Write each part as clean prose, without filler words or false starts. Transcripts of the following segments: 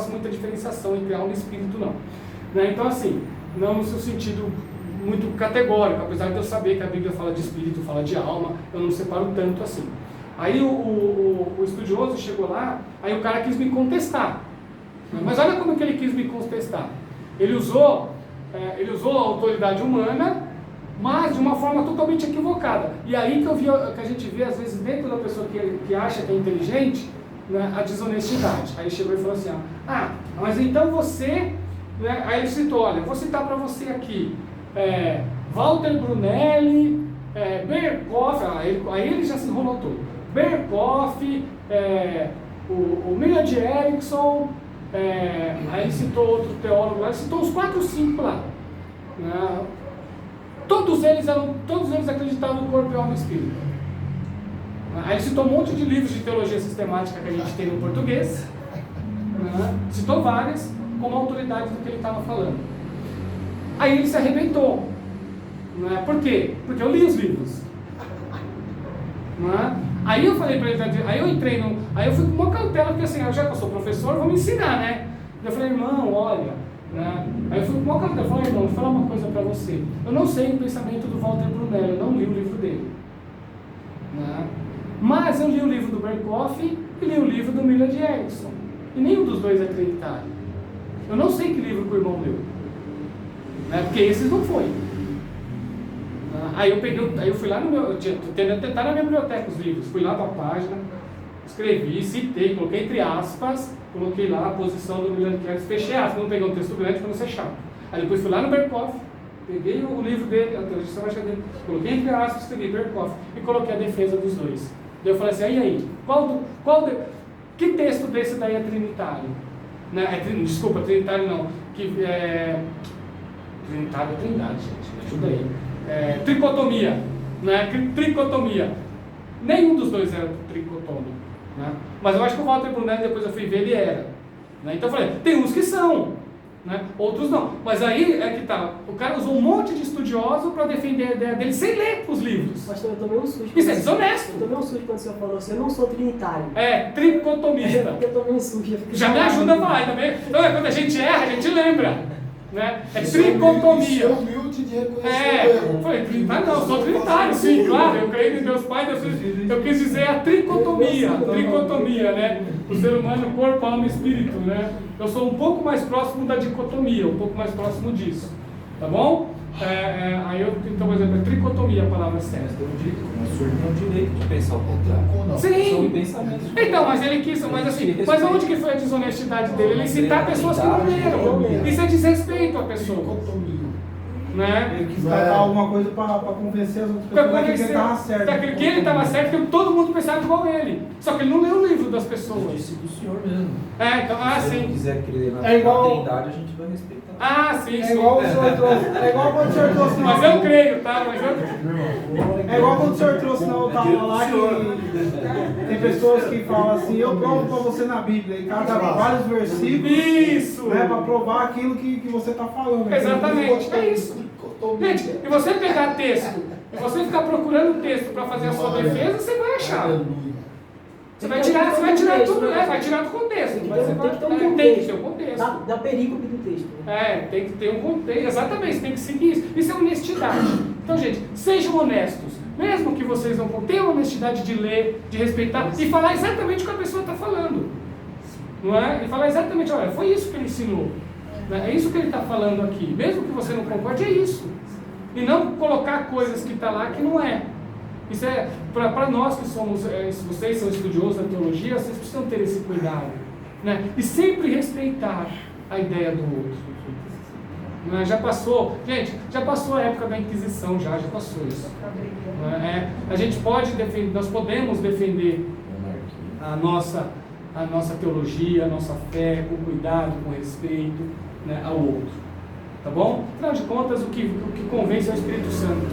faço muita diferenciação entre alma e espírito, não. Né? Então, assim, não no seu sentido muito categórico, apesar de eu saber que a Bíblia fala de espírito, fala de alma, eu não separo tanto assim. Aí o estudioso chegou lá, aí o cara quis me contestar. Mas olha como que ele quis me contestar. Ele usou a autoridade humana, mas de uma forma totalmente equivocada. E aí que a gente vê, às vezes, dentro da pessoa que acha que é inteligente, né, a desonestidade. Aí chegou e falou assim, mas então você... Né, aí ele citou, olha, vou citar para você aqui, Walter Brunelli, Berkoff, aí ele já se enrolou todo. Berkoff, o Millard Erickson, aí ele citou outro teólogo lá, ele citou uns 4 ou 5 lá. Né? Todos eles acreditavam no corpo e alma e espírito. Aí ele citou um monte de livros de teologia sistemática que a gente tem no português, né? Citou várias, como autoridade do que ele estava falando. Aí ele se arrebentou. Né? Por quê? Porque eu li os livros. Né? Aí eu falei para ele, aí eu fui com uma cautela, porque assim, já que eu sou professor, vou me ensinar, né? Eu falei, irmão, olha, né? Aí eu fui com uma cautela, eu falei, irmão, vou falar uma coisa para você. Eu não sei o pensamento do Walter Brunelli, eu não li o livro dele. Né? Mas eu li o livro do Berkoff e li o livro do Millard Erickson. E nenhum dos dois acreditaram. Eu não sei que livro que o irmão leu. Né? Porque esses não foi. Aí eu fui lá no meu... tentar na minha biblioteca os livros. Fui lá para a página, escrevi, citei, coloquei entre aspas, coloquei lá a posição do Millard Erickson, fechei aspas, não peguei um texto grande para não ser chato. Aí depois fui lá no Berkoff, peguei o livro dele, a teologia sistemática dele, coloquei entre aspas, escrevi Berkoff e coloquei a defesa dos dois. Daí eu falei assim, aí, que texto desse daí é trinitário? Né? Desculpa, trinitário não. Trinitário é trindade, gente, me ajuda aí. Tricotomia. Né? Tricotomia. Nenhum dos dois era tricotômico. Né? Mas eu acho que o Walter Brunelli, depois eu fui ver, ele era. Né? Então eu falei, tem uns que são. Né? Outros não. Mas aí é que tá. O cara usou um monte de estudioso para defender a ideia dele sem ler os livros. Mas eu tomei um susto. Isso é desonesto. Eu tomei um susto quando o senhor falou assim, eu não sou trinitário. Tricotomista. Eu tomei um susto. Já me ajuda mais também. Então quando a gente erra, a gente lembra. Né? Tricotomia. Eu falei, trinitário não, eu sou trinitário, sim, claro. Eu creio em Deus Pai, Deus Filho. Eu quis dizer a tricotomia. Tricotomia, né? O ser humano, corpo, alma e espírito, né? Eu sou um pouco mais próximo da dicotomia, um pouco mais próximo disso. Tá bom? Aí eu, então, por exemplo, tricotomia, a palavra certa. O senhor tem o direito de pensar o contrário. Sim. São pensamentos. Então, mas ele quis, mas assim, mas onde que foi a desonestidade dele? Ele citar pessoas que não leram. Isso é desrespeito à pessoa. Né? Ele quis catar alguma coisa para convencer as outras pessoas que ele estava certo. Que ele estava certo, porque todo mundo pensava igual ele. Só que ele não leu o livro das pessoas. Disse do senhor mesmo. Então, Se ele sim. quiser crer na igual- trindade, a gente vai respeitar. Sim, É sim. igual o senhor trouxe. É igual quando o senhor trouxe Mas eu creio, tá? É igual quando o senhor trouxe na outra aula lá que tem pessoas que falam assim, eu provo para você na Bíblia, e cada vários versículos. Isso! Né, para provar aquilo que você está falando. Exatamente, é isso. Gente, e você pegar texto, e você ficar procurando texto para fazer a sua defesa, você vai achar. Você vai tirar tudo, vai tirar do contexto. Mas você tem que ter um contexto. Da perícope do texto. Tem que ter um contexto. Exatamente, você tem que seguir isso. Isso é honestidade. Então, gente, sejam honestos. Mesmo que vocês não tenham a honestidade de ler, de respeitar e falar exatamente o que a pessoa está falando. Não é? E falar exatamente, olha, foi isso que ele ensinou. É isso que ele está falando aqui. Mesmo que você não concorde, é isso. E não colocar coisas que está lá que não é. Isso é, para nós que somos, se vocês são estudiosos da teologia, vocês precisam ter esse cuidado. Né? E sempre respeitar a ideia do outro. Né? Já passou a época da Inquisição, já passou isso. Né? A gente pode defender, nós podemos defender a nossa teologia, a nossa fé, com cuidado, com respeito, né, ao outro. Tá bom? Afinal de contas, o que convence é o Espírito Santo.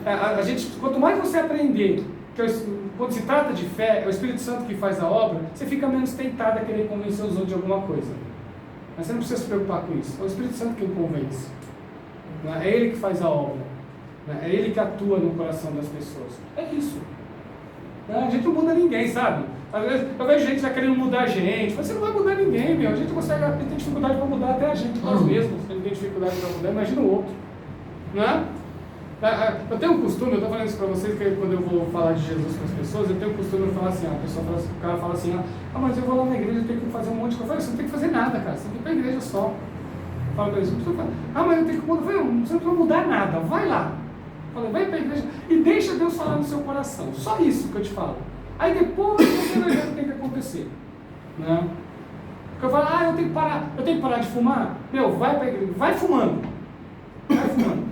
A gente, quanto mais você aprender, quando se trata de fé, é o Espírito Santo que faz a obra, você fica menos tentado a querer convencer os outros de alguma coisa. Mas você não precisa se preocupar com isso. É o Espírito Santo que o convence. É ele que faz a obra. É ele que atua no coração das pessoas. É isso. A gente não muda ninguém, sabe? Às vezes eu vejo gente já querendo mudar a gente. Você não vai mudar ninguém, meu. A gente tem dificuldade para mudar até a gente, nós mesmos. A gente tem dificuldade para mudar, imagina o outro. Não é? Eu tenho um costume, eu estou falando isso para vocês, que quando eu vou falar de Jesus com as pessoas, eu tenho o costume de falar assim, o cara fala assim, mas eu vou lá na igreja, eu tenho que fazer um monte de coisa. Eu falo, você não tem que fazer nada, cara, você tem que ir para a igreja só. Fala para eles, mas eu tenho que mudar. Você não precisa mudar nada, vai lá. Fala, vai para a igreja e deixa Deus falar no seu coração. Só isso que eu te falo. Aí depois você vai ver o que tem que acontecer. Né? Porque eu falo, eu tenho que parar de fumar. Meu, vai para a igreja, vai fumando. Vai fumando.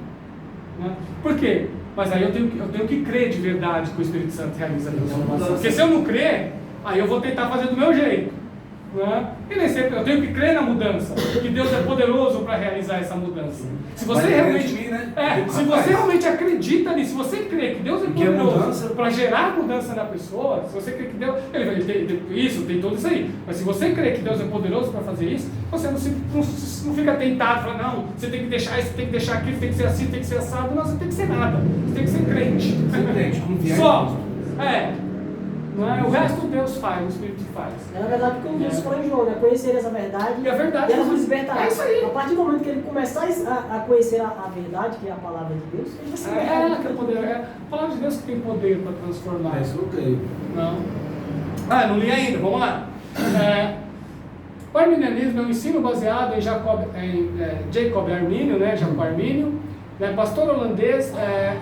Né? Por quê? Mas aí eu tenho que crer de verdade que o Espírito Santo realiza a transformação. Porque se eu não crer, aí eu vou tentar fazer do meu jeito. Né? E nem sempre eu tenho que crer na mudança, que Deus é poderoso para realizar essa mudança. Se você realmente acredita nisso, se você crê que Deus é poderoso para gerar mudança na pessoa, se você crê que Deus, ele vai ter isso, tem tudo isso aí. Mas se você crê que Deus é poderoso para fazer isso, você não fica tentado, fala, não, você tem que deixar isso, tem que deixar aquilo, tem que ser assim, tem que ser assado. Não, você tem que ser nada, você tem que ser crente. Só. Não é? O resto Deus faz, o Espírito faz. É na verdade como Deus falou em João, né? Conhecer essa verdade e a verdade e elas nos libertarão. É isso aí. A partir do momento que ele começar a conhecer a verdade, que é a palavra de Deus, ele vai se libertar. A palavra de Deus que tem poder para transformar. É isso que eu creio. Não. Não li ainda, vamos lá. O arminianismo é um ensino baseado em Jacob Arminio, né? Jacob Arminio, né? Pastor holandês,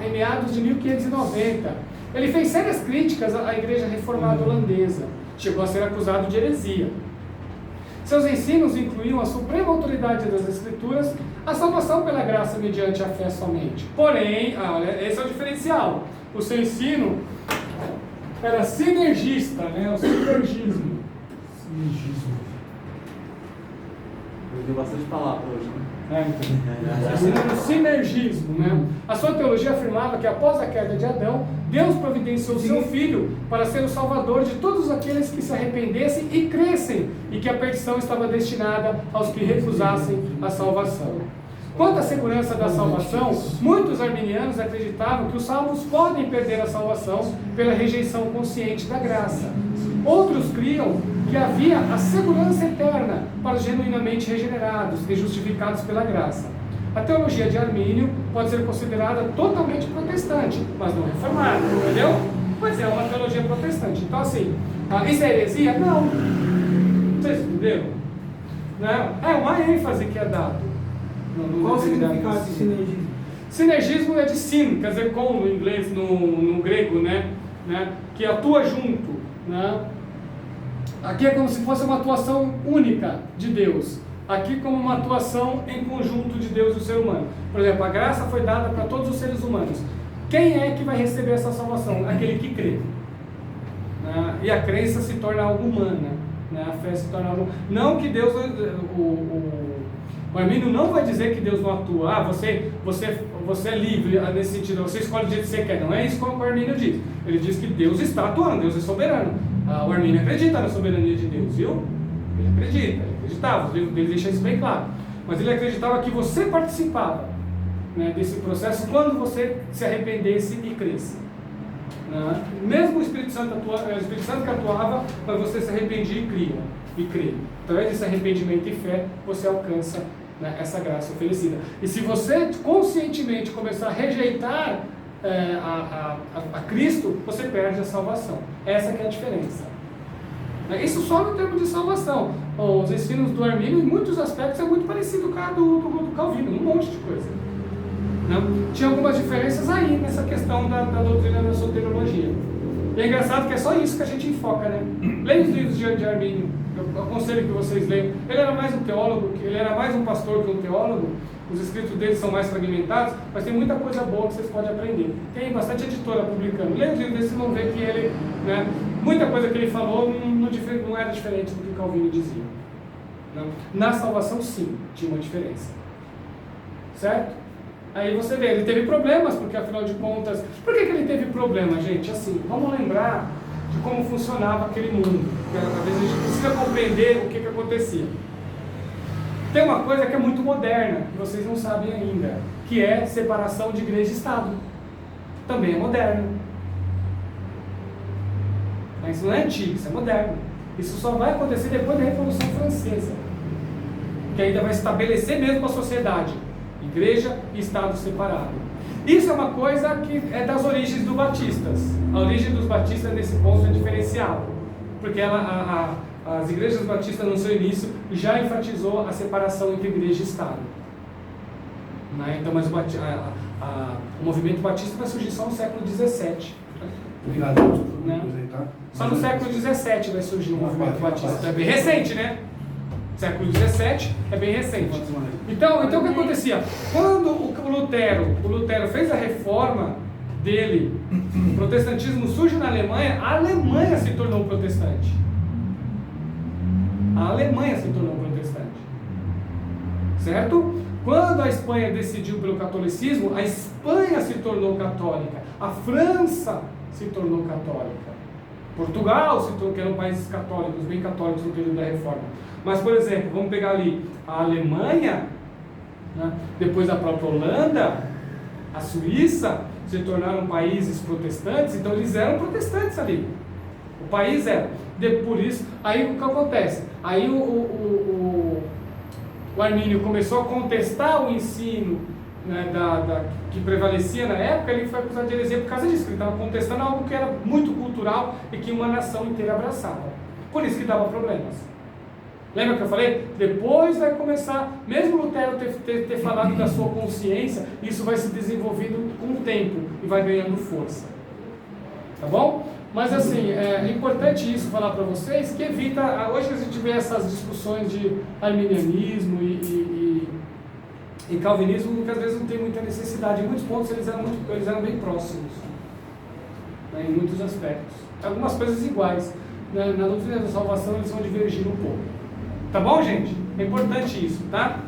em meados de 1590. Ele fez sérias críticas à igreja reformada holandesa. Chegou a ser acusado de heresia. Seus ensinos incluíam a suprema autoridade das Escrituras, a salvação pela graça mediante a fé somente. Porém, esse é o diferencial. O seu ensino era sinergista, né? O sinergismo. Eu vi bastante palavra hoje, né? O sinergismo, né? A sua teologia afirmava que após a queda de Adão, Deus providenciou seu Filho para ser o salvador de todos aqueles que se arrependessem e crescem, e que a perdição estava destinada aos que recusassem a salvação. Quanto à segurança da salvação, muitos arminianos acreditavam que os salvos podem perder a salvação pela rejeição consciente da graça. Outros criam que havia a segurança eterna para os genuinamente regenerados e justificados pela graça. A teologia de Armínio pode ser considerada totalmente protestante, mas não reformada, entendeu? Mas é uma teologia protestante. Então assim, isso é heresia? Não. Vocês entenderam? Não. É uma ênfase que é dado. Qual o significado de sinergismo? Sinergismo é de sim, quer dizer com no inglês, no grego, né? Que atua junto, né? Aqui é como se fosse uma atuação única de Deus. Aqui como uma atuação em conjunto de Deus e o ser humano. Por exemplo, a graça foi dada para todos os seres humanos. Quem é que vai receber essa salvação? Aquele que crê. Né? E a crença se torna algo humana. Né? A fé se torna algo... Não que Deus... O Armínio não vai dizer que Deus não atua. Você é livre nesse sentido. Você escolhe o jeito que você quer. Não é isso que o Armínio diz. Ele diz que Deus está atuando. Deus é soberano. O Armínio acredita na soberania de Deus, viu? Ele acredita. Ele acreditava. O livro dele deixa isso bem claro. Mas ele acreditava que você participava, né, desse processo quando você se arrependesse e cresce. Né? Mesmo o Espírito Santo que atuava, mas você se arrependia e cria. Através desse arrependimento e fé, você alcança, né, essa graça oferecida. E se você conscientemente começar a rejeitar a Cristo, você perde a salvação. Essa que é a diferença. Isso só no termo de salvação. Os ensinos do Armínio, em muitos aspectos, é muito parecido com a do Calvino, um monte de coisa. Não? Tinha algumas diferenças aí nessa questão da doutrina da soteriologia. E é engraçado que é só isso que a gente enfoca, né? Leia os livros de Armínio. Eu aconselho que vocês leiam. Ele era mais um teólogo, ele era mais um pastor que um teólogo. Os escritos dele são mais fragmentados, mas tem muita coisa boa que vocês podem aprender. Tem bastante editora publicando. Leia os livros dele, vocês vão ver que ele, né, muita coisa que ele falou não era diferente do que o Calvino dizia. Não. Na salvação, sim, tinha uma diferença. Certo? Aí você vê, ele teve problemas, porque afinal de contas... Por que ele teve problema, gente? Assim, vamos lembrar de como funcionava aquele mundo. Porque às vezes a gente precisa compreender o que acontecia. Tem uma coisa que é muito moderna, que vocês não sabem ainda, que é separação de igreja e Estado. Também é moderno. Isso não é antigo, isso é moderno. Isso só vai acontecer depois da Revolução Francesa, que ainda vai estabelecer mesmo a sociedade, igreja e Estado separado. Isso é uma coisa que é das origens dos batistas. A origem dos batistas nesse ponto é diferenciada, porque as igrejas batistas no seu início já enfatizou a separação entre igreja e Estado. Né? Então, mas o movimento batista vai surgir só no século XVII. Obrigado. Né? Só no século XVII vai surgir o movimento batista. É bem recente, né? Século XVII é bem recente. Então o que acontecia? Quando o Lutero fez a reforma dele, o protestantismo surge na Alemanha, a Alemanha se tornou protestante. A Alemanha se tornou protestante. Certo? Quando a Espanha decidiu pelo catolicismo, a Espanha se tornou católica. A França se tornou católica. Portugal se tornou, que eram países católicos, bem católicos no período da Reforma. Mas, por exemplo, vamos pegar ali a Alemanha, né? Depois a própria Holanda, a Suíça, se tornaram países protestantes, então eles eram protestantes ali. O país era. Por isso, aí o que acontece? Aí o Armínio começou a contestar o ensino, né, que prevalecia na época. Ele foi acusado de heresia por causa disso, ele estava contestando algo que era muito cultural e que uma nação inteira abraçava. Por isso que dava problemas. Lembra que eu falei? Depois vai começar, mesmo Lutero ter falado da sua consciência, isso vai se desenvolvendo com o tempo e vai ganhando força. Tá bom? Mas assim, é importante isso falar para vocês, que evita, hoje a gente vê essas discussões de arminianismo e calvinismo, que às vezes não tem muita necessidade. Em muitos pontos eles eram bem próximos, né, em muitos aspectos. Algumas coisas iguais. Na doutrina da salvação eles vão divergir um pouco. Tá bom, gente? É importante isso, tá?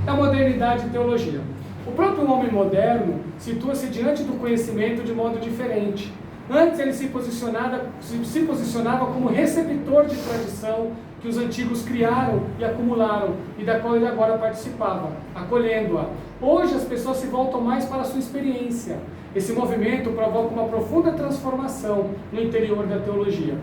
A modernidade e teologia. O próprio homem moderno situa-se diante do conhecimento de modo diferente. Antes ele se posicionava como receptor de tradição que os antigos criaram e acumularam, e da qual ele agora participava, acolhendo-a. Hoje as pessoas se voltam mais para a sua experiência. Esse movimento provoca uma profunda transformação no interior da teologia.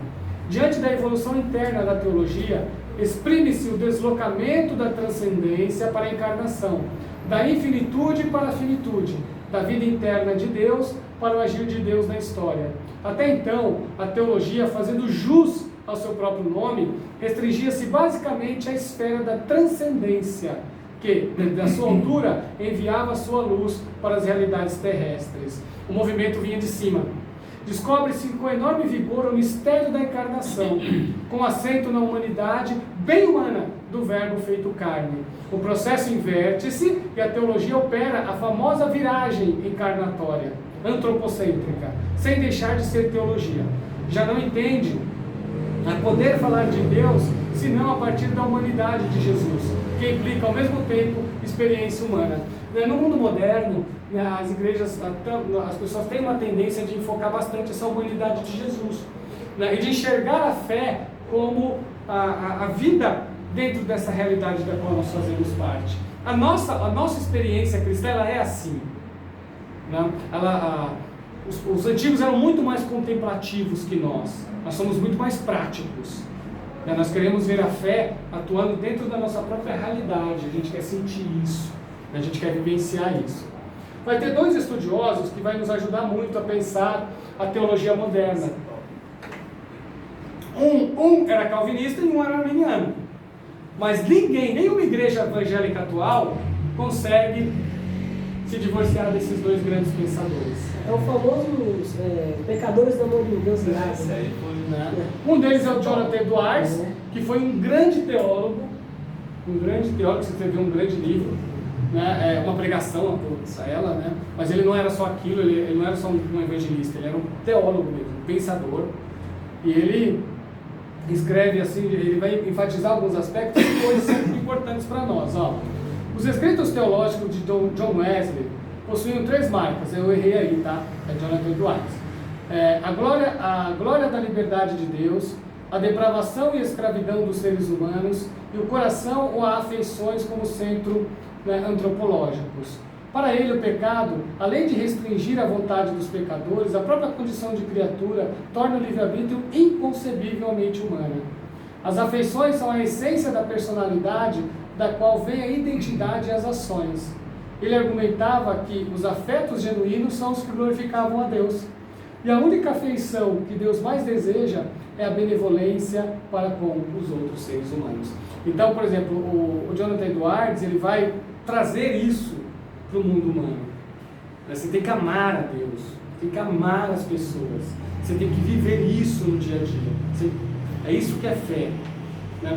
Diante da evolução interna da teologia, exprime-se o deslocamento da transcendência para a encarnação, da infinitude para a finitude, da vida interna de Deus para o agir de Deus na história. Até então, a teologia, fazendo jus ao seu próprio nome, restringia-se basicamente à esfera da transcendência, que, da sua altura, enviava sua luz para as realidades terrestres. O movimento vinha de cima. Descobre-se com enorme vigor o mistério da encarnação, com acento na humanidade bem humana do verbo feito carne. O processo inverte-se e a teologia opera a famosa viragem encarnatória, antropocêntrica, sem deixar de ser teologia. Já não entende a poder falar de Deus senão a partir da humanidade de Jesus, que implica ao mesmo tempo experiência humana. No mundo moderno, as igrejas, as pessoas têm uma tendência de enfocar bastante essa humanidade de Jesus, né? E de enxergar a fé como a vida dentro dessa realidade da qual nós fazemos parte. A nossa experiência cristã, ela é assim, né? Os antigos eram muito mais contemplativos que nós somos muito mais práticos, né? Nós queremos ver a fé atuando dentro da nossa própria realidade, a gente quer sentir isso, a gente quer vivenciar isso. Vai ter dois estudiosos que vai nos ajudar muito a pensar a teologia moderna. Um era calvinista e um era arminiano. Mas nenhuma igreja evangélica atual consegue se divorciar desses dois grandes pensadores. É o famoso pecadores da mão de Deus. Um deles é o Jonathan Edwards, que foi um grande teólogo, que escreveu um grande livro, né? Uma pregação a ela, né? Mas ele não era só aquilo, ele não era só um evangelista, ele era um teólogo mesmo, um pensador. E ele escreve assim, ele vai enfatizar alguns aspectos que hoje são importantes para nós. Os escritos teológicos de John Wesley possuem 3 marcas, eu errei aí, tá? É Jonathan Edwards. A glória da liberdade de Deus, a depravação e escravidão dos seres humanos e o coração ou afeições como centro, né, antropológicos. Para ele, o pecado, além de restringir a vontade dos pecadores, a própria condição de criatura torna o livre-arbítrio inconcebivelmente humana. As afeições são a essência da personalidade, da qual vem a identidade e as ações. Ele argumentava que os afetos genuínos são os que glorificavam a Deus. E a única afeição que Deus mais deseja é a benevolência para com os outros seres humanos. Então, por exemplo, o Jonathan Edwards, ele vai trazer isso para o mundo humano. Você tem que amar a Deus, tem que amar as pessoas, você tem que viver isso no dia a dia. É isso que é fé.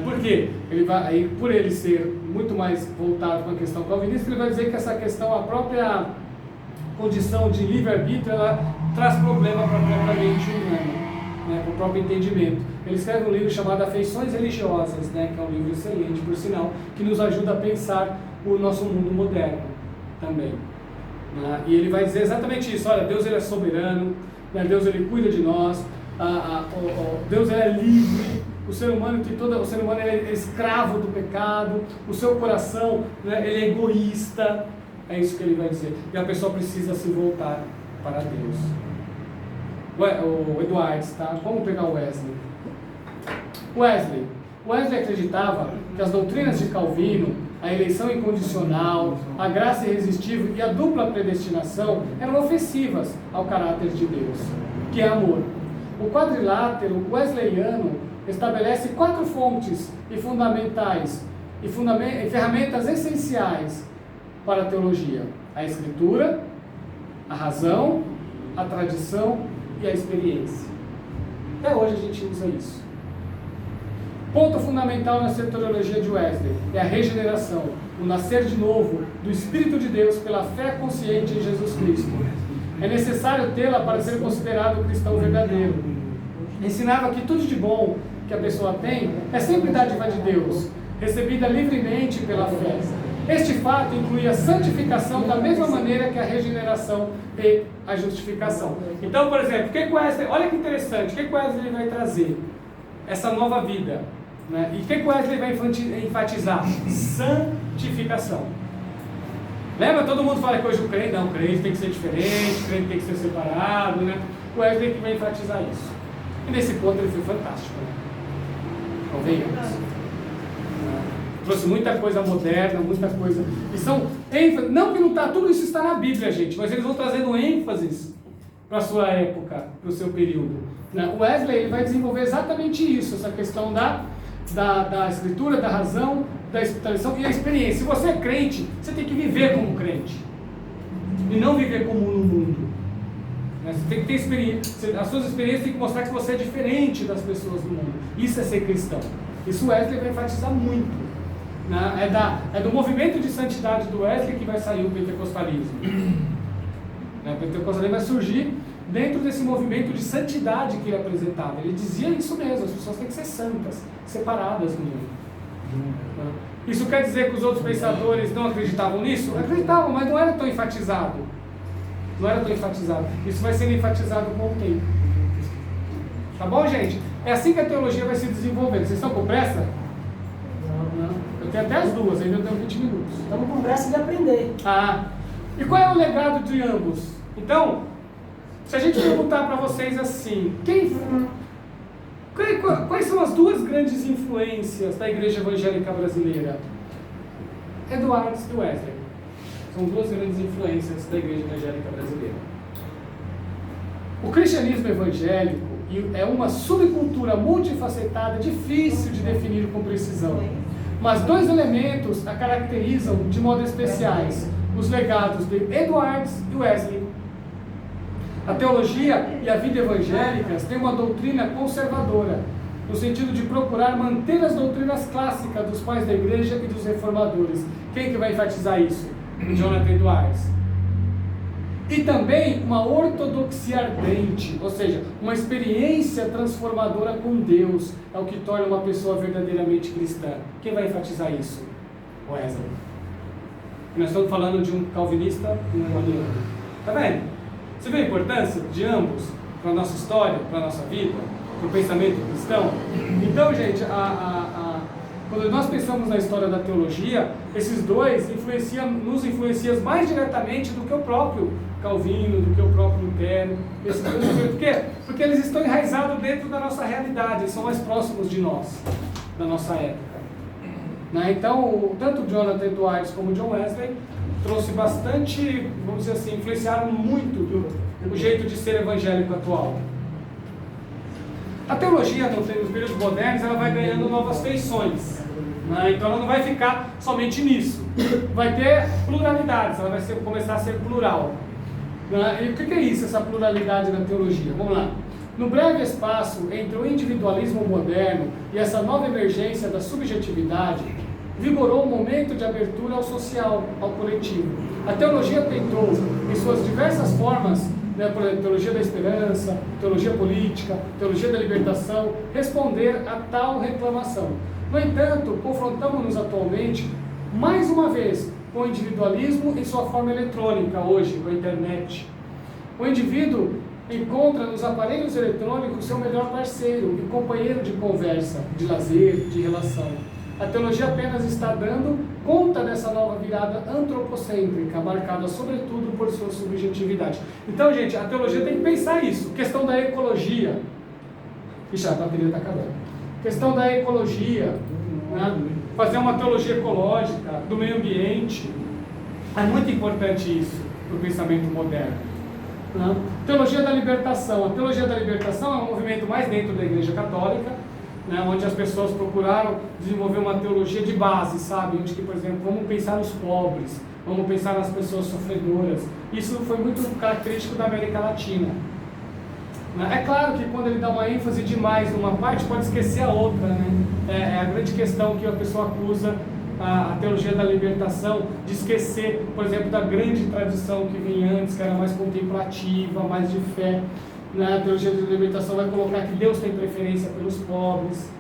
Por quê? Por ele ser muito mais voltado para a questão calvinista, ele vai dizer que essa questão, a própria condição de livre-arbítrio, ela traz problema para a própria mente humana, para o próprio entendimento. Ele escreve um livro chamado Afeições Religiosas, que é um livro excelente, por sinal, que nos ajuda a pensar o nosso mundo moderno também. E ele vai dizer exatamente isso: olha, Deus ele é soberano, Deus ele cuida de nós, Deus ele é livre, o ser humano ele é escravo do pecado, o seu coração ele é egoísta, é isso que ele vai dizer, e a pessoa precisa se voltar para Deus. O Edwards, tá? Vamos pegar o Wesley. Wesley acreditava que as doutrinas de Calvino, a eleição incondicional, a graça irresistível e a dupla predestinação eram ofensivas ao caráter de Deus, que é amor. O quadrilátero wesleyano estabelece 4 fontes e fundamentais e ferramentas essenciais para a teologia: a Escritura, a razão, a tradição e a experiência. Até hoje a gente usa isso. Ponto fundamental na soteriologia de Wesley é a regeneração, o nascer de novo do Espírito de Deus pela fé consciente em Jesus Cristo. É necessário tê-la para ser considerado cristão verdadeiro. Ensinava que tudo de bom que a pessoa tem é sempre dádiva de Deus, recebida livremente pela fé. Este fato inclui a santificação da mesma maneira que a regeneração e a justificação. Então, por exemplo, olha que interessante, o que Wesley vai trazer? Essa nova vida. E o que Wesley vai enfatizar? Santificação. Lembra? Todo mundo fala que hoje o crente tem que ser diferente, o crente tem que ser separado, O Wesley que vai enfatizar isso. E nesse ponto ele foi fantástico. Convenhamos. Trouxe muita coisa moderna, muita coisa. E são ênfase. Não que não está, tudo isso está na Bíblia, gente, mas eles vão trazendo ênfases para a sua época, para o seu período. O Wesley ele vai desenvolver exatamente isso, essa questão da Escritura, da razão, da tradição e a experiência. Se você é crente, você tem que viver como crente e não viver como no mundo. Você tem que ter experiência. As suas experiências têm que mostrar que você é diferente das pessoas do mundo. Isso é ser cristão. Isso o Wesley vai enfatizar muito. É do movimento de santidade do Wesley que vai sair o pentecostalismo. O pentecostalismo vai surgir dentro desse movimento de santidade que ele apresentava. Ele dizia isso mesmo: as pessoas têm que ser santas, separadas do mundo. Isso quer dizer que os outros pensadores não acreditavam nisso? Acreditavam, mas não era tão enfatizado. Isso vai sendo enfatizado com o tempo. Tá bom, gente? É assim que a teologia vai se desenvolvendo. Vocês estão com pressa? Não. Eu tenho até as duas, ainda eu tenho 20 minutos. Estamos com pressa de aprender. E qual é o legado de ambos? Então, se a gente perguntar para vocês assim, quais são as duas grandes influências da igreja evangélica brasileira? Edwards e Wesley. São duas grandes influências da igreja evangélica brasileira. O cristianismo evangélico é uma subcultura multifacetada, difícil de definir com precisão. Mas 2 elementos a caracterizam de modo especiais: os legados de Edwards e Wesley. A teologia e a vida evangélicas têm uma doutrina conservadora, no sentido de procurar manter as doutrinas clássicas dos pais da igreja e dos reformadores. Quem que vai enfatizar isso? Jonathan Edwards. E também uma ortodoxia ardente, ou seja, uma experiência transformadora com Deus, é o que torna uma pessoa verdadeiramente cristã. Quem vai enfatizar isso? Wesley. Nós estamos falando de um calvinista e um arminiano. Está vendo? Você vê a importância de ambos para a nossa história, para a nossa vida, para o pensamento cristão? Então, gente, Quando nós pensamos na história da teologia, esses dois nos influenciam mais diretamente do que o próprio Calvino, do que o próprio Lutero. Por quê? Porque eles estão enraizados dentro da nossa realidade, eles são mais próximos de nós, da nossa época. Então, tanto Jonathan Edwards como John Wesley trouxe bastante, vamos dizer assim, influenciaram muito o jeito de ser evangélico atual. A teologia, nos períodos modernos, ela vai ganhando novas feições. Então ela não vai ficar somente nisso. Vai ter pluralidades, ela vai começar a ser plural. E o que é isso, essa pluralidade na teologia? Vamos lá. No breve espaço entre o individualismo moderno e essa nova emergência da subjetividade, vigorou um momento de abertura ao social, ao coletivo. A teologia tentou, em suas diversas formas, por exemplo, teologia da esperança, teologia política, teologia da libertação, responder a tal reclamação. No entanto, confrontamos-nos atualmente, mais uma vez, com o individualismo em sua forma eletrônica, hoje, com a internet. O indivíduo encontra nos aparelhos eletrônicos seu melhor parceiro e companheiro de conversa, de lazer, de relação. A teologia apenas está dando conta dessa nova virada antropocêntrica, marcada sobretudo por sua subjetividade. Então, gente, a teologia tem que pensar isso. Questão da ecologia. Ixi, a bateria está acabando. Questão da ecologia, fazer uma teologia ecológica, do meio ambiente. É muito importante isso para o pensamento moderno. Teologia da libertação. A teologia da libertação é um movimento mais dentro da Igreja Católica, onde as pessoas procuraram desenvolver uma teologia de base, sabe? Onde, por exemplo, vamos pensar nos pobres, vamos pensar nas pessoas sofredoras. Isso foi muito característico da América Latina. É claro que quando ele dá uma ênfase demais numa parte, pode esquecer a outra, né? É a grande questão que a pessoa acusa a teologia da libertação de esquecer, por exemplo, da grande tradição que vinha antes, que era mais contemplativa, mais de fé. A teologia da libertação vai colocar que Deus tem preferência pelos pobres.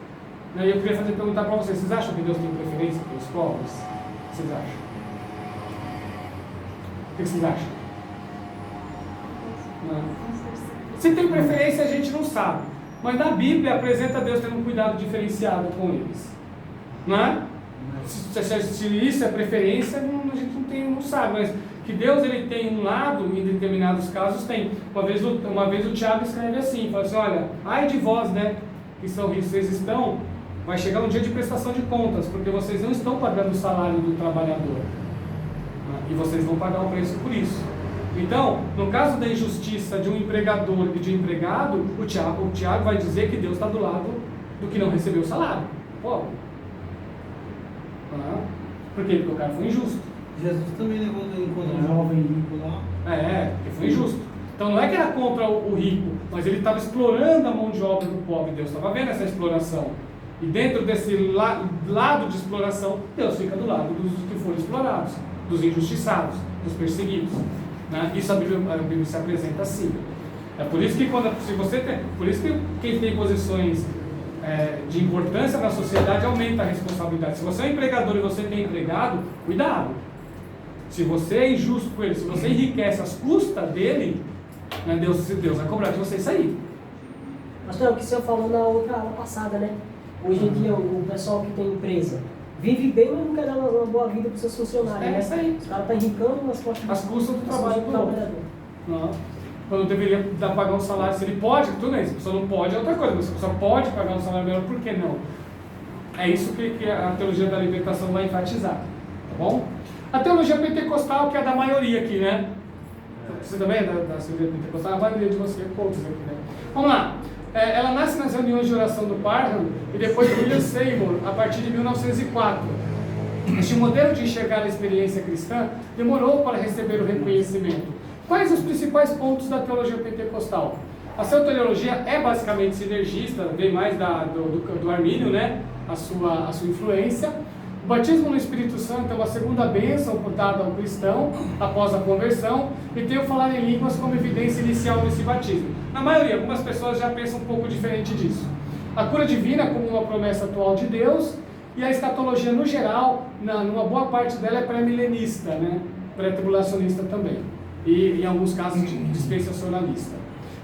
E eu queria perguntar para vocês acham que Deus tem preferência pelos pobres? O que vocês acham? O que vocês acham? Se tem preferência, a gente não sabe. Mas na Bíblia apresenta Deus tendo um cuidado diferenciado com eles. Não é? Se isso é preferência, a gente não sabe. Mas que Deus ele tem um lado, em determinados casos tem. Uma vez o Tiago escreve assim, fala assim, olha, ai de vós, né, que são ricos, vocês vai chegar um dia de prestação de contas, porque vocês não estão pagando o salário do trabalhador. E vocês vão pagar o preço por isso. Então, no caso da injustiça de um empregador e de um empregado, o Tiago vai dizer que Deus está do lado do que não recebeu o salário. Pobre. Por quê? Porque o cara foi injusto. Jesus também levou um jovem rico lá. Porque foi injusto. Então não é que era contra o rico, mas ele estava explorando a mão de obra do pobre. Deus estava vendo essa exploração. E dentro desse lado de exploração, Deus fica do lado dos que foram explorados, dos injustiçados, dos perseguidos. Isso a Bíblia se apresenta assim. É por isso que por isso que quem tem posições de importância na sociedade aumenta a responsabilidade. Se você é um empregador e você tem empregado, cuidado. Se você é injusto com ele, se você enriquece às custas dele, Deus vai cobrar de você isso aí. Pastor, é o que o senhor falou na outra aula passada, né? Hoje em dia o pessoal que tem empresa vive bem, mas não quer dar uma boa vida para os seus funcionários. É isso aí. Os caras estão enricando nas costas às custas do trabalho do trabalhador. Quando deveria pagar um salário, se ele pode, tudo bem, se a pessoa não pode é outra coisa, mas se a pessoa pode pagar um salário melhor, por que não? É isso que a teologia da libertação vai enfatizar, tá bom? A teologia pentecostal, que é da maioria aqui, né? Você também é da teologia pentecostal? A maioria de vocês, poucos aqui, né? Vamos lá. Ela nasce nas reuniões de oração do Parham e depois do William Seymour, a partir de 1904. Este modelo de enxergar a experiência cristã demorou para receber o reconhecimento. Quais os principais pontos da teologia pentecostal? A soteriologia é basicamente sinergista, vem mais do Armínio, né? a sua influência. O batismo no Espírito Santo é uma segunda bênção dada ao cristão após a conversão, e tem o falar em línguas como evidência inicial desse batismo. Na maioria, algumas pessoas já pensam um pouco diferente disso. A cura divina como uma promessa atual de Deus, e a escatologia no geral, numa boa parte dela é pré-milenista, né? Pré-tribulacionista também, e em alguns casos dispensacionalista.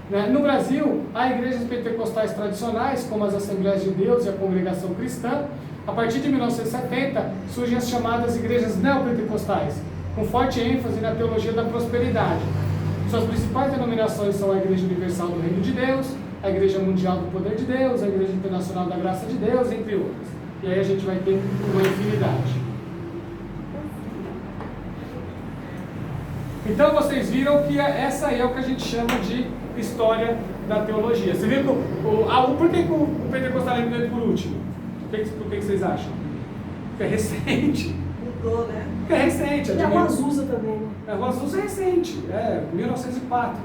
Né? No Brasil, há igrejas pentecostais tradicionais, como as Assembleias de Deus e a Congregação Cristã. A partir de 1970, surgem as chamadas igrejas neopentecostais, com forte ênfase na teologia da prosperidade. Suas principais denominações são a Igreja Universal do Reino de Deus, a Igreja Mundial do Poder de Deus, a Igreja Internacional da Graça de Deus, entre outras. E aí a gente vai ter uma infinidade. Então vocês viram que essa aí é o que a gente chama de história da teologia. Você viu por que o pentecostal é eleito por último? Por que vocês acham? Porque é recente. Mudou, né? Porque é recente. E a Azusa também, né? A Azusa é recente, 1904.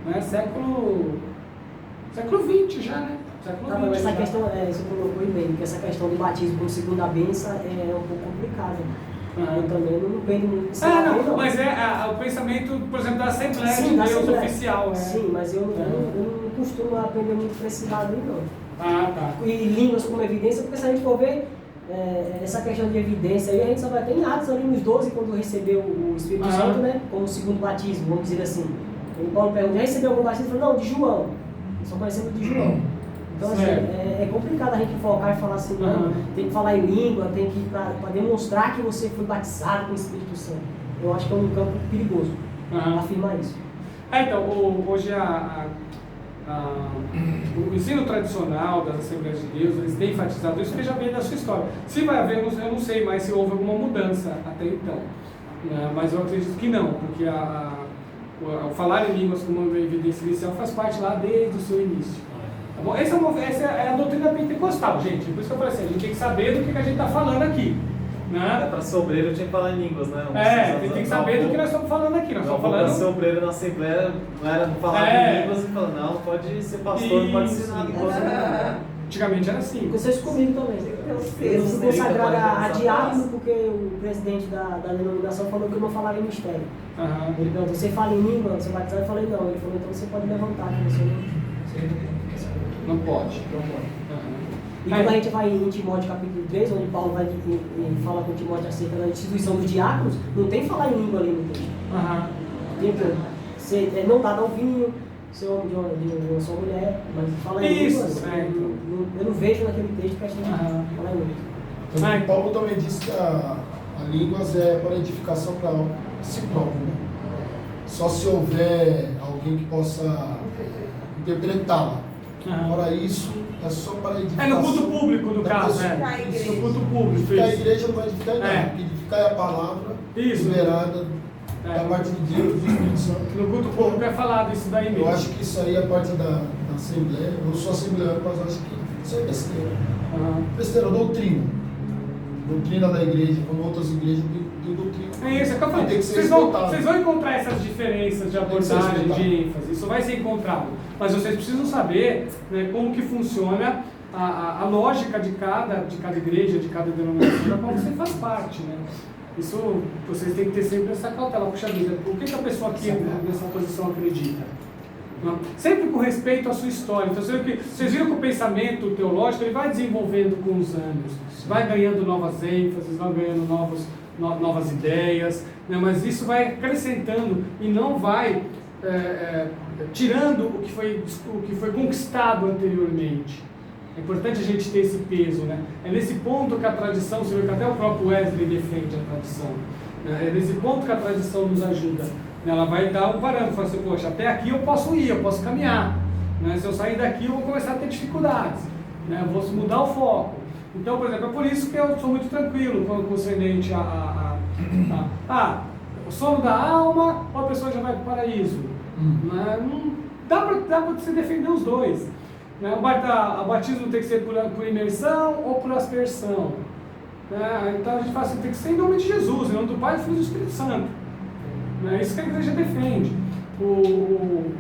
Né? Século XX já, né? Século Tá, mas XX. essa questão, você colocou bem, porque essa questão do batismo como segunda bênção é um pouco complicada. Eu também não pego muito desse lado, não. Mas é o pensamento, por exemplo, da Assembleia Sim, de da Deus Assembleia. oficial. Né? Sim, mas eu não costumo aprender muito para esse lado aí, não. Ah, tá. E línguas como evidência, porque se a gente for ver essa questão de evidência aí, a gente só vai ter em Atos ali nos 12, quando recebeu o Espírito Santo, né? Como segundo batismo, vamos dizer assim. E Paulo pergunta, já recebeu algum batismo? Ele falou, não, de João. Só conhecemos de João. Então, assim, é complicado a gente focar e falar assim, não, tem que falar em língua, tem que ir para demonstrar que você foi batizado com o Espírito Santo. Eu acho que é um campo perigoso afirmar isso. Então, hoje o ensino tradicional das Assembleias de Deus, eles têm enfatizado isso, porque já vem da sua história. Se vai haver, eu não sei mais se houve alguma mudança até então, né? Mas eu acredito que não, porque o falar em línguas como uma evidência inicial faz parte lá desde o seu início. Tá bom? Essa é a doutrina pentecostal, gente. Por isso que eu falei assim, a gente tem que saber do que a gente está falando aqui. Né? Para ser obreiro tinha que falar em línguas, né? Tem que saber do que nós estamos falando aqui. Nós estamos falando. Para ser obreiro na Assembleia não era falar em línguas e falar, não, pode ser pastor, não pode ensinar línguas. Antigamente era assim. Aconteceu comigo também. Eu fui consagrado a diácono porque o presidente da denominação falou que eu não falaria em mistério. Ele perguntou, você fala em língua? Você vai batizado? Eu falei, não. Ele falou, então você pode levantar, que você não pode. E quando a gente vai em Timóteo capítulo 3, onde Paulo vai falar com Timóteo acerca da instituição dos diáconos, não tem falar em língua ali no texto. Tem não dá ao vinho, ser homem de uma só mulher, mas falar em língua, eu não vejo naquele texto que a gente fala em língua. Então, Paulo também disse que a línguas é para edificação para si próprio, né? Só se houver alguém que possa interpretá-la. Fora isso, é só para edificação. É no culto público, no caso, né? No culto público. Edificar a igreja não vai edificar nada, porque edificar é a palavra liberada da parte de Deus, do Espírito Santo. No culto público é falado isso daí mesmo. Eu acho que isso aí é parte da Assembleia. Eu não sou assembleano, mas acho que isso é besteira. Besteira, doutrina. Doutrina da igreja, como outras igrejas, tem doutrina. É isso, é que eu falei. Vocês vão encontrar essas diferenças de abordagem, de ênfase. Isso vai ser encontrado. Mas vocês precisam saber, né, como que funciona a lógica de cada igreja, de cada denominação, da qual você faz parte, né? Isso, vocês têm que ter sempre essa cautela. Puxa vida, o que a pessoa aqui nessa posição acredita? Não? Sempre com respeito à sua história. Então, vocês viram que o pensamento teológico ele vai desenvolvendo com os anos, vai ganhando novas ênfases, vai ganhando novas ideias, né? Mas isso vai acrescentando e não vai tirando o que foi conquistado anteriormente. É importante a gente ter esse peso, né? É nesse ponto que a tradição, você vê que até o próprio Wesley defende a tradição, né? É nesse ponto que a tradição nos ajuda. Ela vai dar um parâmetro, fala assim, poxa, até aqui eu posso ir, eu posso caminhar, né? Se eu sair daqui eu vou começar a ter dificuldades, né? Eu vou mudar o foco. Então, por exemplo, é por isso que eu sou muito tranquilo quando concernente o sono da alma ou a pessoa já vai para o paraíso. Né? Não, dá para você defender os dois. Né? O batismo tem que ser por imersão ou por aspersão. Né? Então a gente fala assim, tem que ser em nome de Jesus, em nome do Pai, do Filho e do Espírito Santo. É isso que a igreja defende. O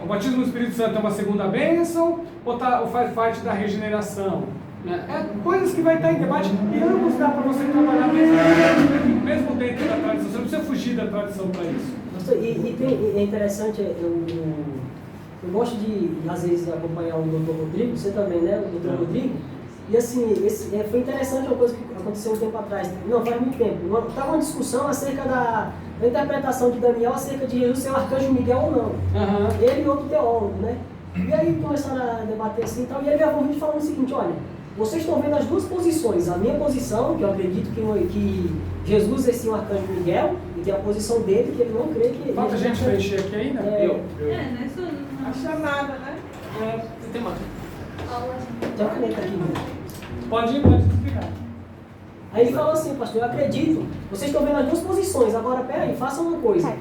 batismo no Espírito Santo é uma segunda bênção ou faz parte da regeneração? Né? É coisas que vai estar em debate e ambos dá para você trabalhar mesmo dentro da tradição. Você não precisa fugir da tradição para isso. É interessante, eu gosto de, às vezes, acompanhar o Dr. Rodrigo, você também, né? O Dr. Rodrigo, E assim, foi interessante uma coisa que aconteceu um tempo atrás. Não, faz muito tempo. Estava uma discussão acerca da interpretação de Daniel acerca de Jesus ser o arcanjo Miguel ou não. Aham. Ele e outro teólogo, né? E aí começaram a debater assim e tal. E ele gravou um vídeo falando o seguinte: olha, vocês estão vendo as duas posições. A minha posição, que eu acredito que Jesus é sim o arcanjo Miguel, e tem a posição dele, que ele não crê que. Falta gente preencher aqui ainda? Eu. A chamada, né? Tem mais. Tem uma caneta aqui, né? Pode explicar. Aí ele falou assim: pastor, eu acredito. Vocês estão vendo as duas posições. Agora, peraí, façam uma coisa.